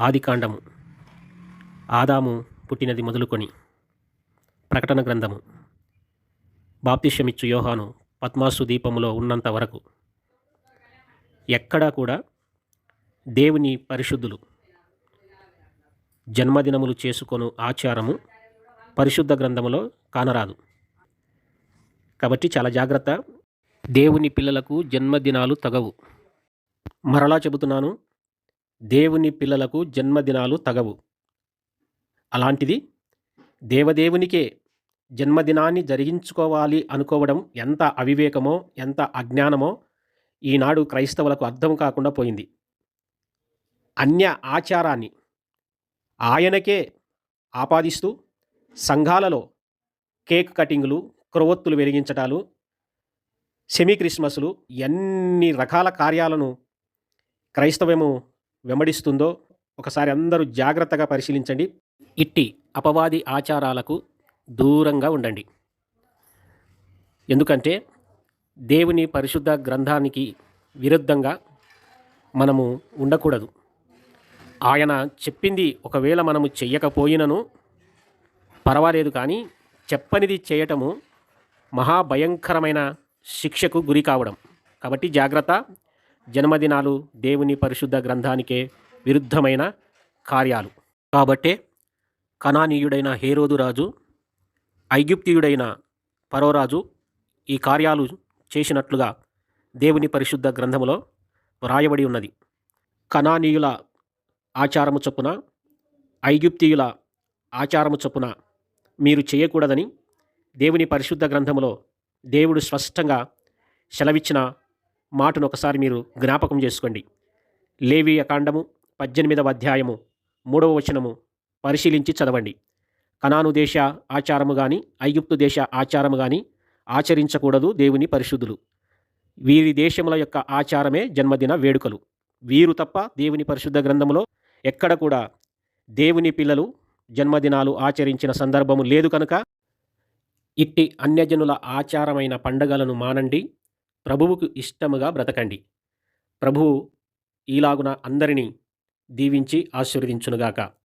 ఆదికాండము, ఆదాము పుట్టినది మొదలుకొని, ప్రకటన గ్రంథము, బాప్తిస్మమిచ్చు యోహాను పద్మాసు దీపములో ఉన్నంత వరకు ఎక్కడా కూడా దేవుని పరిశుద్ధులు జన్మదినములు చేసుకొను ఆచారము పరిశుద్ధ గ్రంథములో కానరాదు. కాబట్టి చాలా జాగ్రత్త. దేవుని పిల్లలకు జన్మదినాలు తగవు. మరలా చెబుతున్నాను, దేవుని పిల్లలకు జన్మదినాలు తగవు. అలాంటిది దేవదేవునికే జన్మదినాన్ని జరిగించుకోవాలి అనుకోవడం ఎంత అవివేకమో, ఎంత అజ్ఞానమో ఈనాడు క్రైస్తవులకు అర్థం కాకుండా పోయింది. అన్య ఆచారాన్ని ఆయనకే ఆపాదిస్తూ సంఘాలలో కేక్ కటింగులు, క్రొవ్వొత్తులు వెలిగించటాలు, సెమీ క్రిస్మస్లు, ఎన్ని రకాల కార్యాలను క్రైస్తవము వెంబడిస్తుందో ఒకసారి అందరూ జాగ్రత్తగా పరిశీలించండి. ఇట్టి అపవాది ఆచారాలకు దూరంగా ఉండండి. ఎందుకంటే దేవుని పరిశుద్ధ గ్రంథానికి విరుద్ధంగా మనము ఉండకూడదు. ఆయన చెప్పింది ఒకవేళ మనము చెయ్యకపోయినను పర్వాలేదు, కానీ చెప్పనిది చేయటము మహాభయంకరమైన శిక్షకు గురి కావడం. కాబట్టి జాగ్రత్త. జన్మదినాలు దేవుని పరిశుద్ధ గ్రంథానికే విరుద్ధమైన కార్యాలు. కాబట్టే కనానీయుడైన హేరోదు రాజు, ఐగుప్తీయుడైన ఫరోరాజు ఈ కార్యాలు చేసినట్లుగా దేవుని పరిశుద్ధ గ్రంథములో వ్రాయబడి ఉన్నది. కనానీయుల ఆచారము చొప్పున, ఐగుప్తీయుల ఆచారము చొప్పున మీరు చేయకూడదని దేవుని పరిశుద్ధ గ్రంథములో దేవుడు స్పష్టంగా సెలవిచ్చిన మాటను ఒకసారి మీరు జ్ఞాపకం చేసుకోండి. లేవీయ కాండము 18వ అధ్యాయము 3వ వచనము పరిశీలించి చదవండి. కనాను దేశ ఆచారము కానీ, ఐగుప్తు దేశ ఆచారము కానీ ఆచరించకూడదు దేవుని పరిశుద్ధులు. వీరి దేశముల యొక్క ఆచారమే జన్మదిన వేడుకలు. వీరు తప్ప దేవుని పరిశుద్ధ గ్రంథములో ఎక్కడ కూడా దేవుని పిల్లలు జన్మదినాలు ఆచరించిన సందర్భము లేదు. కనుక ఇట్టి అన్యజనుల ఆచారమైన పండగలను మానండి, ప్రభువుకు ఇష్టముగా బ్రతకండి. ప్రభువు ఈలాగున అందరినీ దీవించి ఆశీర్వదించునుగాక.